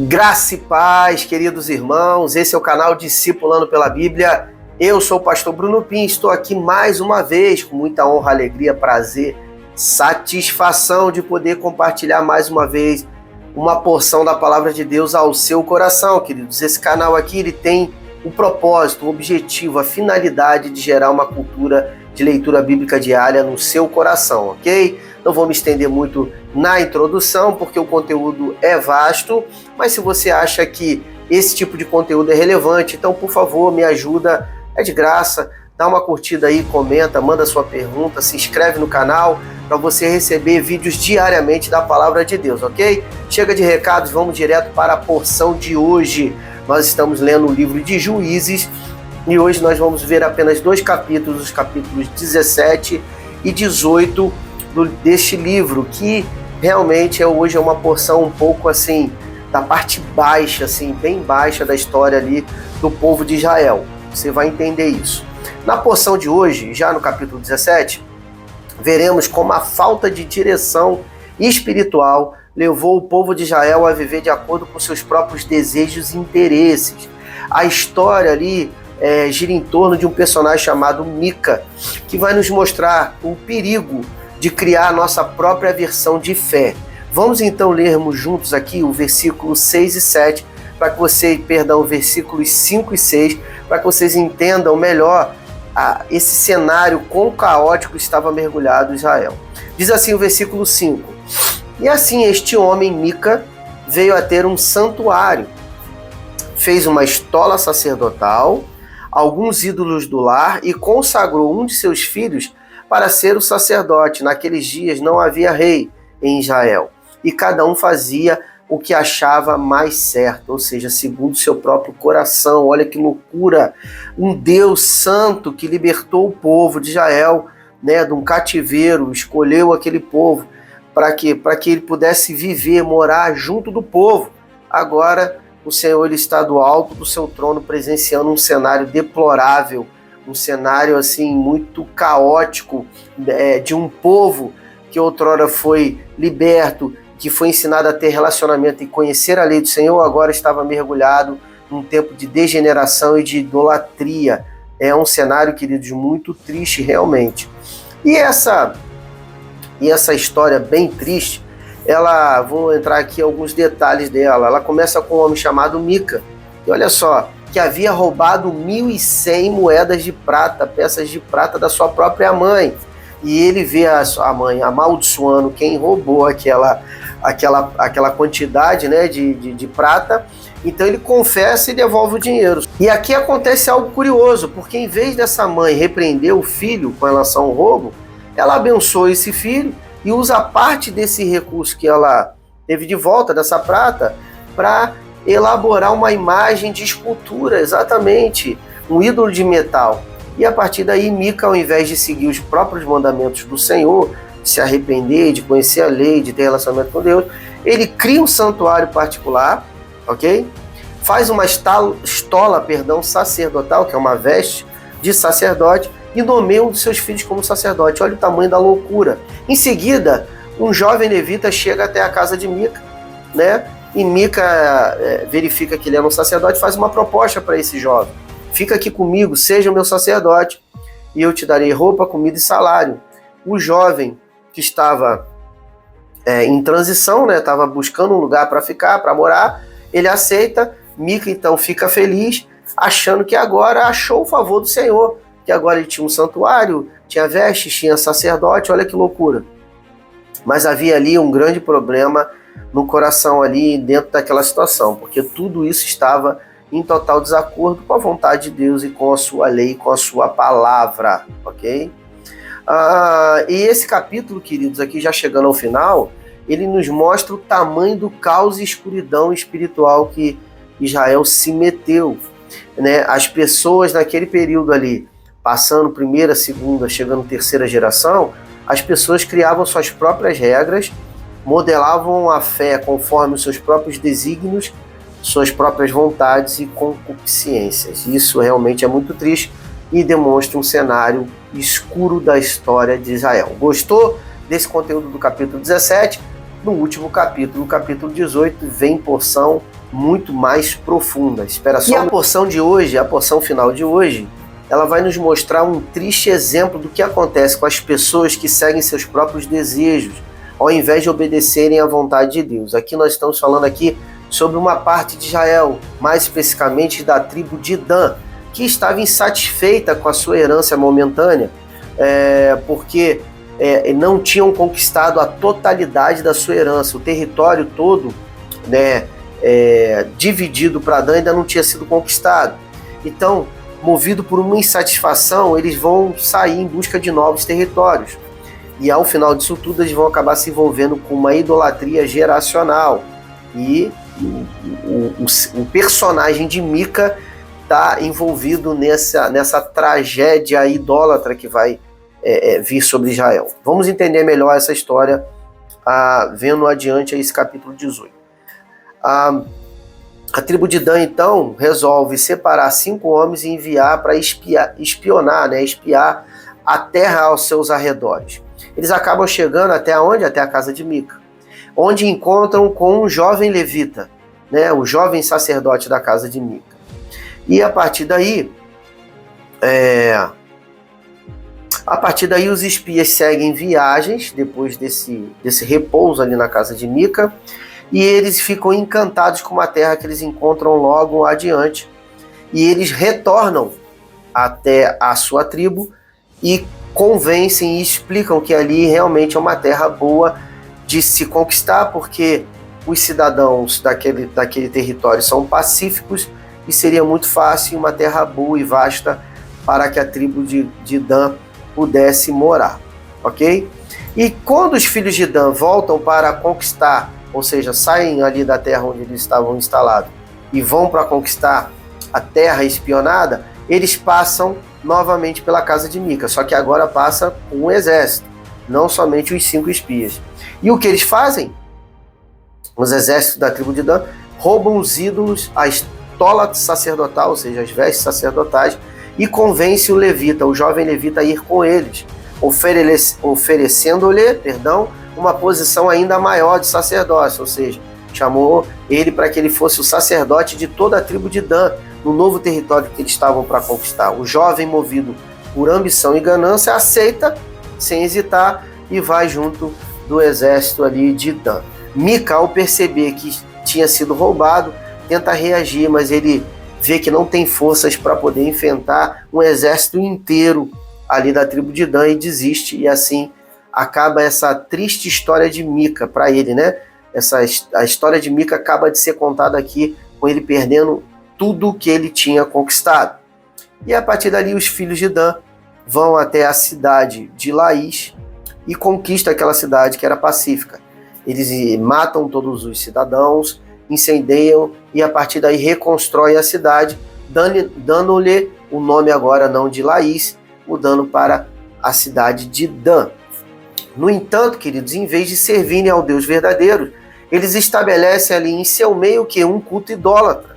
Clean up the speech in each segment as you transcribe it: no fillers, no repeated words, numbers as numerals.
Graça e paz, queridos irmãos, esse é o canal Discipulando pela Bíblia. Eu sou o pastor Bruno Pim, estou aqui mais uma vez com muita honra, alegria, prazer, satisfação de poder compartilhar mais uma vez uma porção da palavra de Deus ao seu coração, queridos. Esse canal aqui ele tem o propósito, o objetivo, a finalidade de gerar uma cultura de leitura bíblica diária no seu coração, ok? Não vou me estender muito na introdução, porque o conteúdo é vasto, mas se você acha que esse tipo de conteúdo é relevante, então, por favor, me ajuda, é de graça, dá uma curtida aí, comenta, manda sua pergunta, se inscreve no canal para você receber vídeos diariamente da Palavra de Deus, ok? Chega de recados, vamos direto para a porção de hoje. Nós estamos lendo o livro de Juízes e hoje nós vamos ver apenas dois capítulos, os capítulos 17 e 18 deste livro, que realmente hoje é uma porção um pouco assim, da parte baixa, assim, bem baixa da história ali do povo de Israel. Você vai entender isso. Na porção de hoje, já no capítulo 17, veremos como a falta de direção espiritual levou o povo de Israel a viver de acordo com seus próprios desejos e interesses. A história ali gira em torno de um personagem chamado Mica, que vai nos mostrar o perigo de criar a nossa própria versão de fé. Vamos então lermos juntos aqui o versículo 6 e 7, versículos 5 e 6, para que vocês entendam melhor esse cenário quão caótico estava mergulhado Israel. Diz assim o versículo 5: E assim este homem, Mica, veio a ter um santuário, fez uma estola sacerdotal, alguns ídolos do lar e consagrou um de seus filhos para ser o sacerdote. Naqueles dias não havia rei em Israel, e cada um fazia o que achava mais certo, ou seja, segundo seu próprio coração. Olha que loucura! Um Deus santo que libertou o povo de Israel, de um cativeiro, escolheu aquele povo para que ele pudesse viver, morar junto do povo. Agora o Senhor ele está do alto do seu trono presenciando um cenário deplorável, um cenário assim muito caótico, de um povo que outrora foi liberto, que foi ensinado a ter relacionamento e conhecer a lei do Senhor, agora estava mergulhado num tempo de degeneração e de idolatria. É um cenário, queridos, muito triste realmente. E essa história bem triste, vou entrar aqui em alguns detalhes dela. Ela começa com um homem chamado Mica, e olha só, que havia roubado 1.100 moedas de prata, peças de prata da sua própria mãe. E ele vê a sua mãe amaldiçoando quem roubou aquela quantidade, de prata. Então ele confessa e devolve o dinheiro. E aqui acontece algo curioso, porque em vez dessa mãe repreender o filho com relação ao roubo, ela abençoa esse filho e usa parte desse recurso que ela teve de volta, dessa prata, para elaborar uma imagem de escultura, exatamente, um ídolo de metal. E a partir daí, Mica, ao invés de seguir os próprios mandamentos do Senhor, de se arrepender, de conhecer a lei, de ter relacionamento com Deus, ele cria um santuário particular, ok? Faz uma estola sacerdotal, que é uma veste de sacerdote, e nomeia um de seus filhos como sacerdote. Olha o tamanho da loucura. Em seguida, um jovem levita chega até a casa de Mica, E Mica verifica que ele era um sacerdote e faz uma proposta para esse jovem. Fica aqui comigo, seja o meu sacerdote, e eu te darei roupa, comida e salário. O jovem que estava em transição, estava buscando um lugar para ficar, para morar, ele aceita. Mica então fica feliz, achando que agora achou o favor do Senhor, que agora ele tinha um santuário, tinha vestes, tinha sacerdote, olha que loucura. Mas havia ali um grande problema no coração ali dentro daquela situação, porque tudo isso estava em total desacordo com a vontade de Deus e com a sua lei, com a sua palavra, ok? E esse capítulo, queridos, aqui já chegando ao final, ele nos mostra o tamanho do caos e escuridão espiritual que Israel se meteu, As pessoas naquele período ali, passando primeira, segunda, chegando terceira geração, as pessoas criavam suas próprias regras, modelavam a fé conforme os seus próprios desígnios, suas próprias vontades e concupiscências. Isso realmente é muito triste e demonstra um cenário escuro da história de Israel. Gostou desse conteúdo do capítulo 17? no último capítulo, o capítulo 18, vem porção muito mais profunda. Espera só. E a porção de hoje, a porção final de hoje, ela vai nos mostrar um triste exemplo do que acontece com as pessoas que seguem seus próprios desejos, ao invés de obedecerem à vontade de Deus. Aqui nós estamos falando aqui sobre uma parte de Israel, mais especificamente da tribo de Dan, que estava insatisfeita com a sua herança momentânea, porque não tinham conquistado a totalidade da sua herança. O território todo, né, dividido para Dan, ainda não tinha sido conquistado. Então, movido por uma insatisfação, eles vão sair em busca de novos territórios. E ao final disso tudo, eles vão acabar se envolvendo com uma idolatria geracional. E o personagem de Mica está envolvido nessa tragédia idólatra que vai vir sobre Israel. Vamos entender melhor essa história vendo adiante esse capítulo 18. A tribo de Dan, então, resolve separar 5 homens e enviar para espiar a terra aos seus arredores. Eles acabam chegando até onde? Até a casa de Mica, onde encontram com um jovem levita, né, o jovem sacerdote da casa de Mica. E a partir daí os espias seguem viagens, depois desse repouso ali na casa de Mica, e eles ficam encantados com uma terra que eles encontram logo adiante. E eles retornam até a sua tribo e convencem e explicam que ali realmente é uma terra boa de se conquistar, porque os cidadãos daquele território são pacíficos e seria muito fácil, uma terra boa e vasta para que a tribo de Dan pudesse morar, ok? E quando os filhos de Dan voltam para conquistar, ou seja, saem ali da terra onde eles estavam instalados e vão para conquistar a terra espionada, eles passam novamente pela casa de Mica, só que agora passa com um exército, não somente os 5 espias. E o que eles fazem? Os exércitos da tribo de Dan roubam os ídolos, a estola sacerdotal, ou seja, as vestes sacerdotais, e convence o levita, o jovem levita, a ir com eles, oferecendo-lhe, uma posição ainda maior de sacerdócio, ou seja, chamou ele para que ele fosse o sacerdote de toda a tribo de Dan, no novo território que eles estavam para conquistar. O jovem, movido por ambição e ganância, aceita sem hesitar e vai junto do exército ali de Dan. Mica, ao perceber que tinha sido roubado, tenta reagir, mas ele vê que não tem forças para poder enfrentar um exército inteiro ali da tribo de Dan e desiste, e assim acaba essa triste história de Mica para ele, né? A história de Mica acaba de ser contada aqui com ele perdendo tudo que ele tinha conquistado. E a partir dali os filhos de Dan vão até a cidade de Laís e conquistam aquela cidade que era pacífica. Eles matam todos os cidadãos, incendiam e a partir daí reconstroem a cidade, dando-lhe o nome agora não de Laís, mudando para a cidade de Dan. No entanto, queridos, em vez de servirem ao Deus verdadeiro, eles estabelecem ali em seu meio um culto idólatra,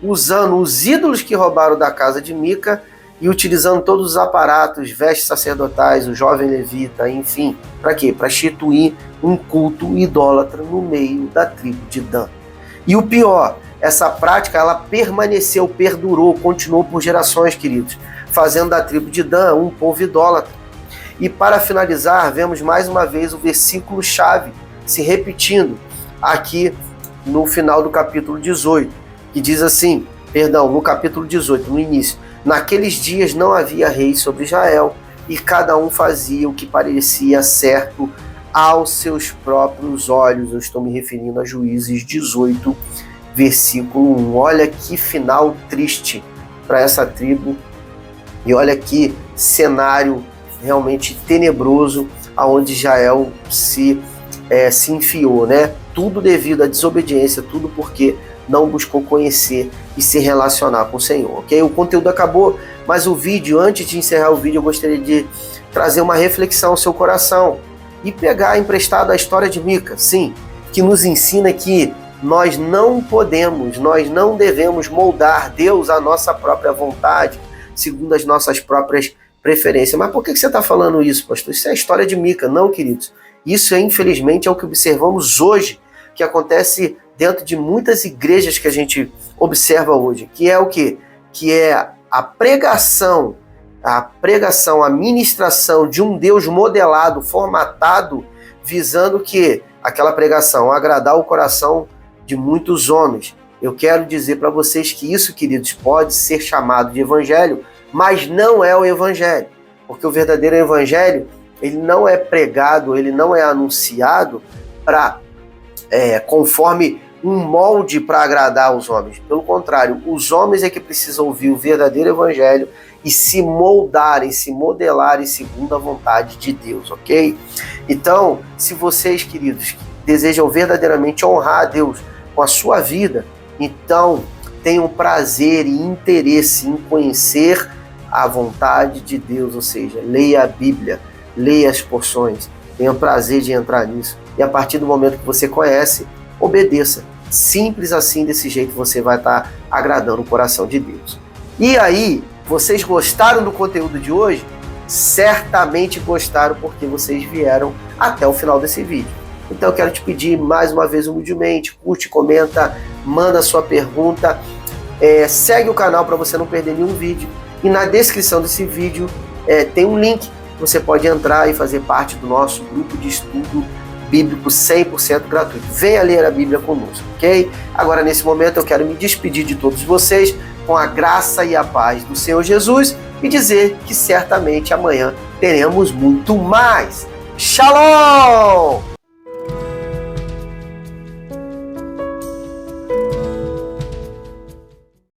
usando os ídolos que roubaram da casa de Mica e utilizando todos os aparatos, vestes sacerdotais, o jovem levita, enfim. Para quê? Para instituir um culto idólatra no meio da tribo de Dan. E o pior, essa prática ela permaneceu, perdurou, continuou por gerações, queridos, fazendo da tribo de Dan um povo idólatra. E para finalizar, vemos mais uma vez o versículo-chave se repetindo aqui no final do capítulo 18, que diz assim, no capítulo 18, no início: naqueles dias não havia rei sobre Israel, e cada um fazia o que parecia certo aos seus próprios olhos. Eu estou me referindo a Juízes 18, versículo 1. Olha que final triste para essa tribo, e olha que cenário realmente tenebroso aonde Israel se enfiou, né? Tudo devido à desobediência, tudo porque não buscou conhecer e se relacionar com o Senhor, ok? O conteúdo acabou, mas o vídeo, antes de encerrar o vídeo, eu gostaria de trazer uma reflexão ao seu coração e pegar emprestado a história de Mica, sim, que nos ensina que nós não podemos, nós não devemos moldar Deus à nossa própria vontade, segundo as nossas próprias preferências. Mas por que você está falando isso, pastor? Isso é a história de Mica. Não, queridos. Isso, infelizmente, é o que observamos hoje, que acontece dentro de muitas igrejas que a gente observa hoje, que é o quê? Que é a pregação, a ministração de um Deus modelado, formatado, visando que aquela pregação agradar o coração de muitos homens. Eu quero dizer para vocês que isso, queridos, pode ser chamado de evangelho, mas não é o evangelho, porque o verdadeiro evangelho, ele não é pregado, ele não é anunciado conforme um molde para agradar os homens. Pelo contrário, os homens é que precisam ouvir o verdadeiro evangelho e se moldarem, se modelarem segundo a vontade de Deus, ok? Então, se vocês, queridos, desejam verdadeiramente honrar a Deus com a sua vida, então tenham prazer e interesse em conhecer a vontade de Deus, ou seja, leia a Bíblia, leia as porções, tenha prazer de entrar nisso. E a partir do momento que você conhece, obedeça. Simples assim, desse jeito você vai estar agradando o coração de Deus. E aí, vocês gostaram do conteúdo de hoje? Certamente gostaram, porque vocês vieram até o final desse vídeo. Então eu quero te pedir mais uma vez humildemente, curte, comenta, manda sua pergunta, segue o canal para você não perder nenhum vídeo. E na descrição desse vídeo tem um link, você pode entrar e fazer parte do nosso grupo de estudo bíblico 100% gratuito. Venha ler a Bíblia conosco, ok? Agora, nesse momento, eu quero me despedir de todos vocês com a graça e a paz do Senhor Jesus e dizer que certamente amanhã teremos muito mais. Shalom!